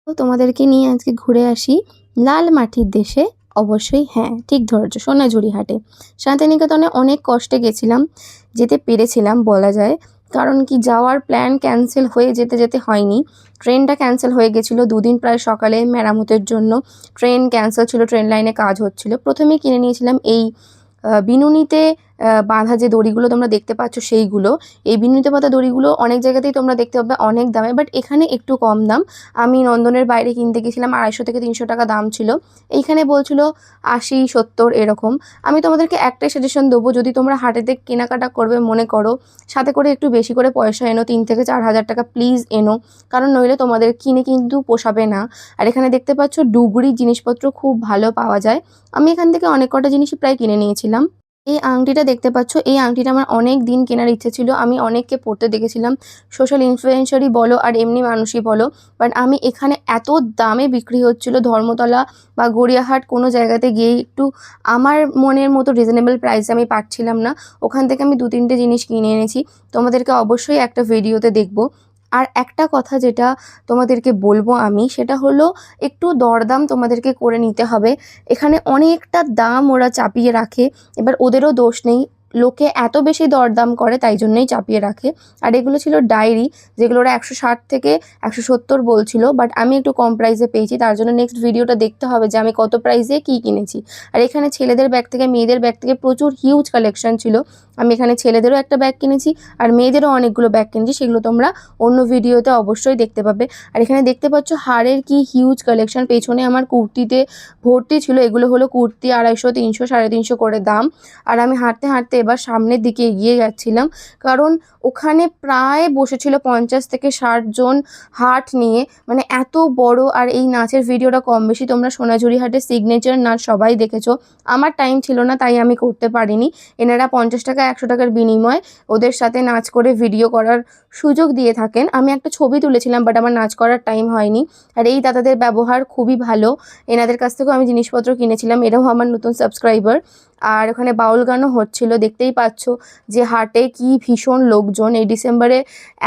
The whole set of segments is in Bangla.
তো তোমাদেরকে নিয়ে আজকে ঘুরে আসি লাল মাটির দেশে। অবশ্যই হ্যাঁ, ঠিক ধরেছো, সোনাঝুরি হাটে। শান্তিনিকেতনে অনেক কষ্টে গেছিলাম, যেতে পেরেছিলাম বলা যায়। কারণ কি, যাওয়ার প্ল্যান ক্যান্সেল হয়ে যেতে যেতে হয়নি। ট্রেনটা ক্যান্সেল হয়ে গেছিলো দুদিন প্রায় সকালে মেরামতের জন্য। ট্রেন ক্যান্সেল ছিল, ট্রেন লাইনে কাজ হচ্ছিল। প্রথমেই কিনে নিয়েছিলাম এই বিনুনিতে বাঁধা যে দড়িগুলো তোমরা দেখতে পাচ্ছ সেইগুলো। এই বিনুনিতে বাঁধা দড়িগুলো অনেক জায়গাতেই তোমরা দেখতে পাবে অনেক দামে, বাট এখানে একটু কম দাম। আমি নন্দনের বাইরে কিনতে গেছিলাম, 250 থেকে 300 টাকা দাম ছিল। এইখানে বলছিল 80, 70 এরকম। আমি তোমাদেরকে একটাই সাজেশন দেবো, যদি তোমরা হাটেতে কেনাকাটা করবে মনে করো, সাথে করে একটু বেশি করে পয়সা এনো, 3 থেকে 4 হাজার টাকা প্লিজ এনো। কারণ নইলে তোমাদের কিনে কিন্তু পোষাবে না। আর এখানে দেখতে পাচ্ছ ডুগরির জিনিসপত্র খুব ভালো পাওয়া যায়। আমি এখান থেকে অনেক কটা জিনিসই প্রায় কিনে নিয়েছিলাম। এই আংটিটা দেখতে পাচ্ছ, এই আংটিটা আমার অনেক দিন কেনার ইচ্ছে ছিল। আমি অনেককে পরতে দেখেছিলাম, সোশ্যাল ইনফ্লুয়েন্সারই বলো আর এমনি মানুষই বলো। বাট আমি এখানে এত দামে বিক্রি হচ্ছিল, ধর্মতলা বা গড়িয়াহাট কোনো জায়গাতে গিয়ে একটু আমার মনের মতো রিজনেবল প্রাইসে আমি পাচ্ছিলাম না। ওখান থেকে আমি 2-3টে জিনিস কিনে এনেছি, তোমাদেরকে অবশ্যই একটা ভিডিওতে দেখবো। আর একটা কথা যেটা তোমাদেরকে বলবো আমি, সেটা হলো একটু দরদাম তোমাদেরকে করে নিতে হবে। এখানে অনেকটা দাম ওরা চাপিয়ে রাখে, এবার ওদেরও দোষ নেই, লোকে এত বেশি দরদাম করে তাই জন্যই চাপিয়ে রাখে। আর এগুলো ছিল ডায়েরি, যেগুলো ওরা 160 থেকে 170 বলছিল, বাট আমি একটু কম প্রাইসে পেয়েছি। তার জন্য নেক্সট ভিডিওটা দেখতে হবে যে আমি কত প্রাইসে কী কিনেছি। আর এখানে ছেলেদের ব্যাগ থেকে মেয়েদের ব্যাগ থেকে প্রচুর হিউজ কালেকশন ছিল। আমি এখানে ছেলেদেরও একটা ব্যাগ কিনেছি আর মেয়েদেরও অনেকগুলো ব্যাগ কিনেছি, সেগুলো তোমরা অন্য ভিডিওতে অবশ্যই দেখতে পাবে। আর এখানে দেখতে পাচ্ছ হারের কি হিউজ কালেকশন। পেছনে আমার কুর্তিতে ভর্তি ছিল। এগুলো হলো কুর্তি 250, 300, 350 করে দাম। আর আমি হাঁটতে হাঁটতে এবার সামনের দিকে এগিয়ে যাচ্ছিলাম, কারণ ওখানে প্রায় বসেছিল 50 থেকে 60 জন হাট নিয়ে, মানে এত বড়। আর এই নাচের ভিডিওটা কম বেশি তোমরা সোনাঝুরি হাটের সিগনেচার নাচ সবাই দেখেছো। আমার টাইম ছিল না তাই আমি করতে পারিনি। এনারা 50 টাকা 100 টাকার বিনিময়ে ওদের সাথে নাচ করে ভিডিও করার সুযোগ দিয়ে থাকেন। আমি একটা ছবি তুলেছিলাম, বাট আমার নাচ করার টাইম হয়নি। আর এই দাদাদের ব্যবহার খুবই ভালো, এনাদের কাছ থেকেও আমি জিনিসপত্র কিনেছিলাম, এরাও আমার নতুন সাবস্ক্রাইবার। আর ওখানে বাউল গানও হচ্ছিল, দেখতেই পাচ্ছ যে হাটে কি ভীষণ লোকজন। এই ডিসেম্বরে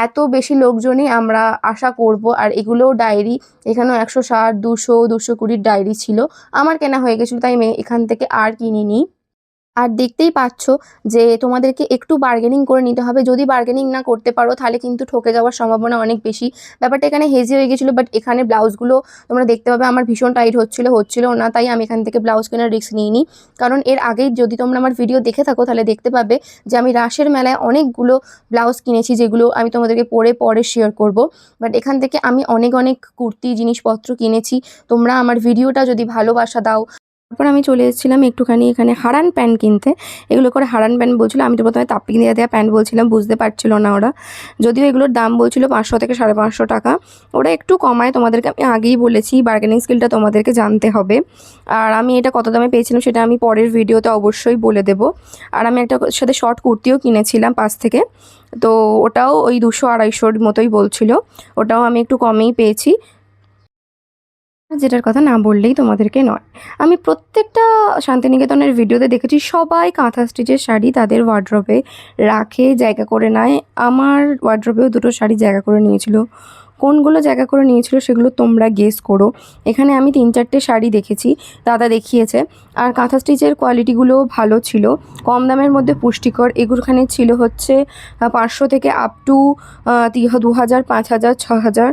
এত বেশি লোকজনই আমরা আশা করব। আর এগুলোও ডায়েরি, এখানেও 160, 200, 220 ডায়েরি ছিল। আমার কেনা হয়ে গেছিলো তাই আমি এখান থেকে আর কিনিনি। আর দেখতেই পাচ্ছ যে তোমাদেরকে একটু বার্গেনিং করে নিতে হবে। যদি বার্গেনিং না করতে পারো তাহলে কিন্তু ঠকে যাওয়ার সম্ভাবনা অনেক বেশি। ব্যাপারটা এখানে হেজি হয়ে গেছিলো, বাট এখানে ব্লাউজগুলো তোমরা দেখতে পাবে আমার ভীষণ টাইট হচ্ছিল না, তাই আমি এখান থেকে ব্লাউজ কেনার রিস্ক নিইনি। কারণ এর আগেই যদি তোমরা আমার ভিডিও দেখে থাকো তাহলে দেখতে পাবে যে আমি রাসের মেলায় অনেকগুলো ব্লাউজ কিনেছি, যেগুলো আমি তোমাদেরকে পরে শেয়ার করব। বাট এখান থেকে আমি অনেক কুর্তি জিনিসপত্র কিনেছি। তোমরা আমার ভিডিওটা যদি ভালোবাসা দাও। তারপর আমি চলে এসেছিলাম একটুখানি এখানে হারান প্যান্ট কিনতে। এগুলো করে হারান প্যান্ট বলছিল, আমি তো প্রথমে তাপ্পিক দেওয়া প্যান্ট বলছিলাম, বুঝতে পারছিল না ওরা। যদিও এগুলোর দাম বলছিল 500 থেকে 550 টাকা। ওরা একটু কমায়, তোমাদেরকে আমি আগেই বলেছি বার্গেনিং স্কিলটা তোমাদেরকে জানতে হবে। আর আমি এটা কত দামে পেয়েছিলাম সেটা আমি পরের ভিডিওতে অবশ্যই বলে দেবো। আর আমি একটা সাথে শর্ট কুর্তিও কিনেছিলাম 5 থেকে, তো ওটাও ওই 200-250 মতোই বলছিল। ওটাও আমি একটু কমেই পেয়েছি, যেটার কথা না বললেই তোমাদেরকে নয়। আমি প্রত্যেকটা শান্তিনিকেতনের ভিডিওতে দেখেছি সবাই কাঁথা স্টিচের শাড়ি তাদের ওয়ার্ড্রবে রাখে, জায়গা করে নেয়। আমার ওয়ার্ড্রবেও 2টো শাড়ি জায়গা করে নিয়েছিল। কোনগুলো জায়গা করে নিয়েছিল সেগুলো তোমরা গেস করো। এখানে আমি 3-4টে শাড়ি দেখেছি, দাদা দেখিয়েছে। আর কাঁথা স্টিচের কোয়ালিটিগুলোও ভালো ছিল, কম দামের মধ্যে পুষ্টিকর। এগুলোখানে ছিল হচ্ছে 500 থেকে আপ টু 2000, 5000, 6000।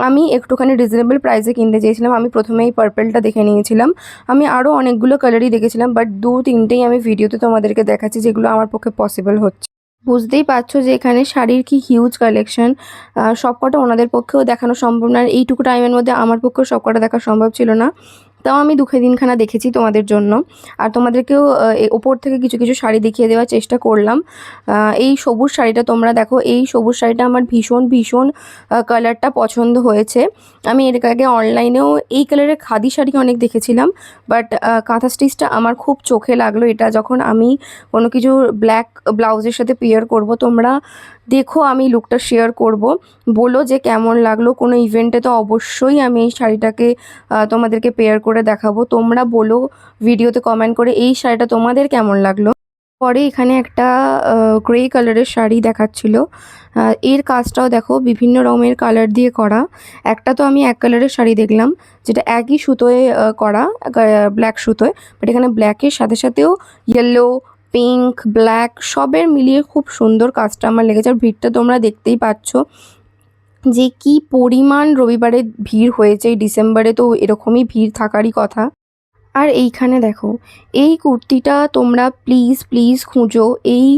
আমি একটুখানি রিজনেবল প্রাইসে কিনতে চেয়েছিলাম। আমি প্রথমেই পার্পেলটা দেখে নিয়েছিলাম। আমি আরও অনেকগুলো কালারই দেখেছিলাম, বাট 2-3টেই আমি ভিডিওতে তোমাদেরকে দেখাচ্ছি, যেগুলো আমার পক্ষে পসিবল হচ্ছে। বুঝতেই পারছো যে এখানে শাড়ির কি হিউজ কালেকশন। সবকটা ওনাদের পক্ষেও দেখানো সম্ভব না, আর এইটুকু টাইমের মধ্যে আমার পক্ষেও সবকটা দেখা সম্ভব ছিল না। তাও আমি 2-3খানা দেখেছি তোমাদের জন্য। আর তোমাদেরকেও ওপর থেকে কিছু কিছু শাড়ি দেখিয়ে দেওয়ার চেষ্টা করলাম। এই সবুজ শাড়িটা তোমরা দেখো, এই সবুজ শাড়িটা আমার ভীষণ কালারটা পছন্দ হয়েছে। আমি এর আগে অনলাইনেও এই কালারের খাদি শাড়ি অনেক দেখেছিলাম, বাট কাঁথা স্টিচটা আমার খুব চোখে লাগলো। এটা যখন আমি কোনো কিছু ব্ল্যাক ব্লাউজের সাথে পেয়ার করব, তোমরা দেখো, আমি লুকটা শেয়ার করব, বলো যে কেমন লাগলো। কোনো ইভেন্টে তো অবশ্যই আমি এই শাড়িটাকে তোমাদেরকে পেয়ার করে দেখাবো। তোমরা বলো ভিডিওতে কমেন্ট করে এই শাড়িটা তোমাদের কেমন লাগলো। পরে এখানে একটা গ্রে কালারের শাড়ি দেখাচ্ছিল। এর কাজটাও দেখো বিভিন্ন রকমের কালার দিয়ে করা। একটা তো আমি এক কালারের শাড়ি দেখলাম যেটা একই সুতোয় করা, ব্ল্যাক সুতোয়। বাট এখানে ব্ল্যাকের সাথে সাথেও ইয়েলো, পিঙ্ক, ব্ল্যাক সবের মিলিয়ে খুব সুন্দর কাজটা আমার লেগেছে। আর ভিড়টা তোমরা দেখতেই পাচ্ছ যে কি পরিমাণ রবিবারে ভিড় হয়েছে। এই ডিসেম্বরে তো এরকমই ভিড় থাকারই কথা। আর এইখানে দেখো, এই কুর্তিটা তোমরা প্লিজ প্লিজ খুঁজো। এই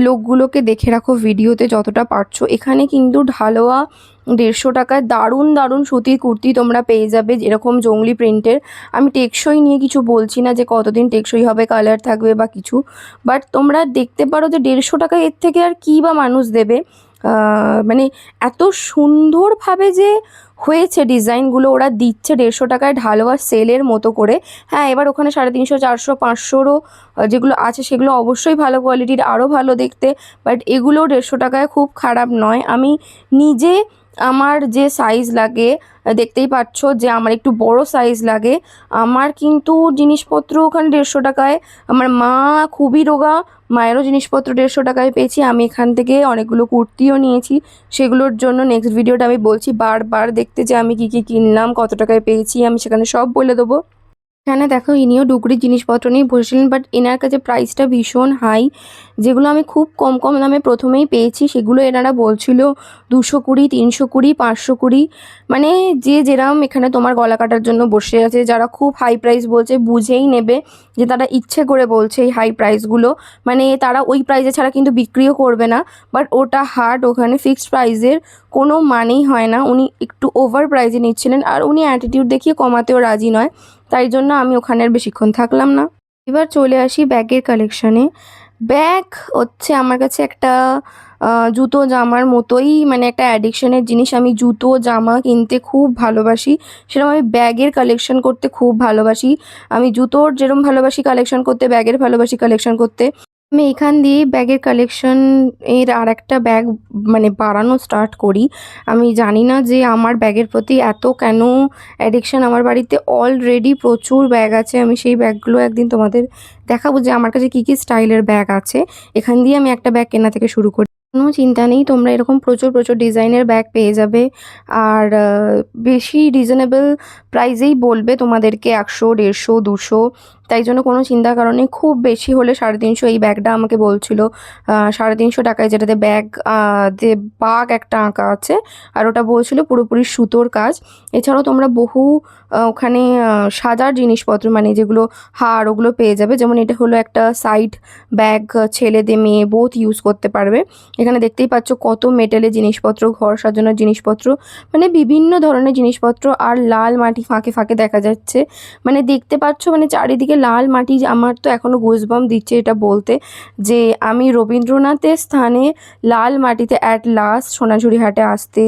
লোকগুলোকে দেখে রাখো ভিডিওতে যতটা পারছো। এখানে কিন্তু ঢালোয়া 150 টাকায় দারুণ দারুণ সুতির কুর্তি তোমরা পেয়ে যাবে, এরকম জংলি প্রিন্টের। আমি টেকসই নিয়ে কিছু বলছি না যে কতদিন টেকসই হবে, কালার থাকবে বা কিছু, বাট তোমরা দেখতে পারো যে 150 টাকায় এর থেকে আর কী বা মানুষ দেবে। মানে এত সুন্দরভাবে যে হয়েছে ডিজাইনগুলো ওরা দিচ্ছে 150 টাকায় ঢালোয়া সেলের মতো করে। হ্যাঁ, এবার ওখানে 350, 400, 500রও যেগুলো আছে সেগুলো অবশ্যই ভালো কোয়ালিটির, আরও ভালো দেখতে। বাট এগুলো 150 টাকায় খুব খারাপ নয়। আমি নিজে আমার যে সাইজ লাগে, দেখতেই পাচ্ছ যে আমার একটু বড় সাইজ লাগে, আমার কিন্তু জিনিসপত্র ওখানে 150 টাকায়। আমার মা খুবই রোগা, মায়েরও জিনিসপত্র 150 টাকায় পেয়েছি। আমি এখান থেকে অনেকগুলো কুর্তিও নিয়েছি, সেগুলোর জন্য নেক্সট ভিডিওটা আমি বলছি। বারবার দেখতে যে আমি কী কী কিনলাম, কত টাকায় পেয়েছি, আমি সেখানে সব বলে দেবো। এখানে দেখো ইনিও ডুগরির জিনিসপত্র নিয়ে বসেছিলেন, বাট এনার কাছে প্রাইসটা ভীষণ হাই। যেগুলো আমি খুব কম কম দামে প্রথমেই পেয়েছি সেগুলো এনারা বলছিল 220, 320, 520। মানে যে যেরম এখানে তোমার গলা কাটার জন্য বসে আছে, যারা খুব হাই প্রাইস বলছে বুঝেই নেবে যে তারা ইচ্ছে করে বলছে এই হাই প্রাইসগুলো। মানে তারা ওই প্রাইসে ছাড়া কিন্তু বিক্রিও করবে না, বাট ওটা হার্ড, ওখানে ফিক্সড প্রাইসের কোনো মানেই হয় না। উনি একটু ওভার প্রাইসে নিচ্ছিলেন, আর উনি অ্যাটিটিউড দেখিয়ে কমাতেও রাজি নয়, তাই জন্য আমি ওখানে আর বেশিক্ষণ থাকলাম না। এবার চলে আসি ব্যাগের কালেকশানে। ব্যাগ হচ্ছে আমার কাছে একটা জুতো জামার মতোই, মানে একটা অ্যাডিকশনের জিনিস। আমি জুতো জামা কিনতে খুব ভালোবাসি, সেরকম আমি ব্যাগের কালেকশন করতে খুব ভালোবাসি। আমি জুতোর যেরকম ভালোবাসি কালেকশন করতে, ব্যাগের ভালোবাসি কালেকশন করতে। আমি এখান দিয়েই ব্যাগের কালেকশন এর আরেকটা ব্যাগ মানে বাড়ানো স্টার্ট করি। আমি জানি না যে আমার ব্যাগের প্রতি এত কেন অ্যাডিকশন। আমার বাড়িতে অলরেডি প্রচুর ব্যাগ আছে, আমি সেই ব্যাগগুলো একদিন তোমাদের দেখাবো যে আমার কাছে কী কী স্টাইলের ব্যাগ আছে। এখান দিয়ে আমি একটা ব্যাগ কেনা থেকে শুরু করি। কোনো চিন্তা নেই, তোমরা এরকম প্রচুর প্রচুর ডিজাইনের ব্যাগ পেয়ে যাবে। আর বেশি রিজনেবল প্রাইসেই বলবে তোমাদেরকে, 100, 150, 200। তাই জন্য কোনো চিন্তার কারণ নেই। খুব বেশি হলে 350। এই ব্যাগটা আমাকে বলছিল 350 টাকায়, যেটাতে ব্যাগ যে বাঘ একটা আঁকা আছে, আর ওটা বলছিল পুরোপুরি সুতোর কাজ। এছাড়াও তোমরা বহু ওখানে সাজার জিনিসপত্র, মানে যেগুলো হার, ওগুলো পেয়ে যাবে। যেমন এটা হলো একটা সাইড ব্যাগ, ছেলেদের মেয়ে বোথ ইউজ করতে পারবে। এখানে দেখতেই পাচ্ছ কত মেটালের জিনিসপত্র, ঘর সাজানোর জিনিসপত্র, মানে বিভিন্ন ধরনের জিনিসপত্র। আর লাল মাটি ফাঁকে ফাঁকে দেখা যাচ্ছে, মানে দেখতে পাচ্ছ মানে চারিদিকে লাল মাটি। আমার তো এখনও গুজবাম্প দিচ্ছে এটা বলতে যে আমি রবীন্দ্রনাথের স্থানে লাল মাটিতে অ্যাট লাস্ট সোনাঝুরি হাটে আসতে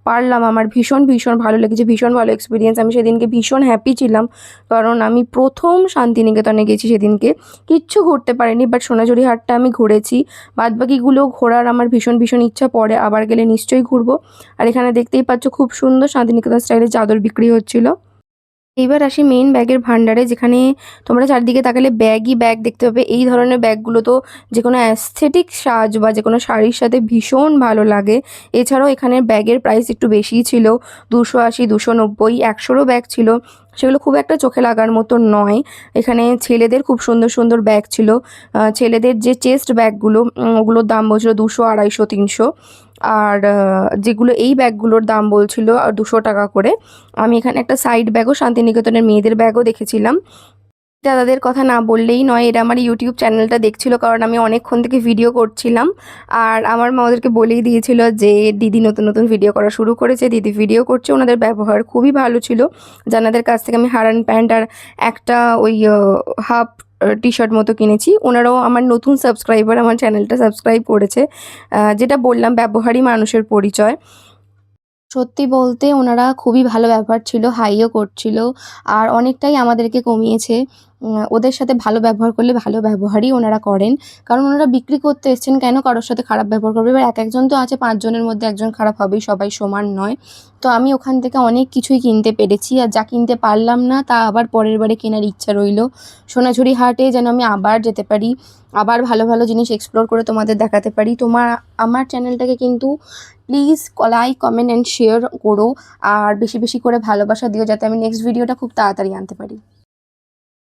পারলাম। আমার ভীষণ ভীষণ ভালো লেগেছে, ভীষণ ভালো এক্সপিরিয়েন্স। আমি সেদিনকে ভীষণ হ্যাপি ছিলাম, কারণ আমি প্রথম শান্তিনিকেতনে গেছি সেদিনকে। কিচ্ছু ঘুরতে পারিনি, বাট সোনাঝুরি হাটটা আমি ঘুরেছি। বাদবাকিগুলো ঘোরার আমার ভীষণ ভীষণ ইচ্ছা, পরে আবার গেলে নিশ্চয়ই ঘুরবো। আর এখানে দেখতেই পাচ্ছ খুব সুন্দর শান্তিনিকেতন স্টাইলের চাদর বিক্রি হচ্ছিল। এইবার আসি মেইন ব্যাগের ভাণ্ডারে, যেখানে তোমরা চারদিকে তাকালে ব্যাগই ব্যাগ দেখতে পাবে। এই ধরনের ব্যাগগুলো তো যে কোনো অ্যাস্থেটিক সাজ বা যে কোনো শাড়ির সাথে ভীষণ ভালো লাগে। এছাড়াও এখানে ব্যাগের প্রাইস একটু বেশিই ছিল, 280, 290, 100রও ব্যাগ ছিল। সেগুলো খুব একটা চোখে লাগার মতো নয়। এখানে ছেলেদের খুব সুন্দর সুন্দর ব্যাগ ছিল। ছেলেদের যে চেস্ট ব্যাগগুলো, ওগুলোর দাম বলছিল 200, 250, 300। আর যেগুলো এই ব্যাগগুলোর দাম বলছিল 200 টাকা করে। আমি এখানে একটা সাইড ব্যাগও, শান্তিনিকেতনের মেয়েদের ব্যাগও দেখেছিলাম। দাদাদের কথা না বললেই নয়, এরা আমার ইউটিউব চ্যানেলটা দেখছিল, কারণ আমি অনেকক্ষণ থেকে ভিডিও করছিলাম। আর আমার মা ওদেরকে বলেই দিয়েছিল যে দিদি নতুন নতুন ভিডিও করা শুরু করেছে, দিদি ভিডিও করছে। ওনাদের ব্যবহার খুবই ভালো ছিল। জানাদের কাছ থেকে আমি হারান প্যান্ট আর একটা ওই হাফ টি শার্ট মতো কিনেছি। ওনারাও আমার নতুন সাবস্ক্রাইবার, আমার চ্যানেলটা সাবস্ক্রাইব করেছে। যেটা বললাম, ব্যবহারই মানুষের পরিচয়। সত্যি বলতে ওনারা খুবই ভালো ব্যবহার ছিল, হাইও করছিল। আর অনেকটাই আমাদেরকে কমিয়েছে। ওদের সাথে ভালো ব্যবহার করলে ভালো ব্যবহারই ওনারা করেন। কারণ ওনারা বিক্রি করতে এসছেন, কেন কারোর সাথে খারাপ ব্যবহার করবে? এবার একেকজন তো আছে ৫ জনের মধ্যে ১ জন খারাপ হবেই, সবাই সমান নয়। তো আমি ওখান থেকে অনেক কিছুই কিনতে পেরেছি। আর যা কিনতে পারলাম না তা আবার পরের বারে কেনার ইচ্ছা রইলো। সোনাঝুরি হাটে যেন আমি আবার যেতে পারি। আবার ভালো, ভালো জিনিস এক্সপ্লোর করে তোমাদের দেখাতে পারি। আমার চ্যানেলটাকে কিন্তু please like, comment and share করো। আর বেশি, বেশি করে ভালোবাসা দিও যাতে আমি নেক্সট ভিডিওটা খুব তাড়াতাড়ি আনতে পারি।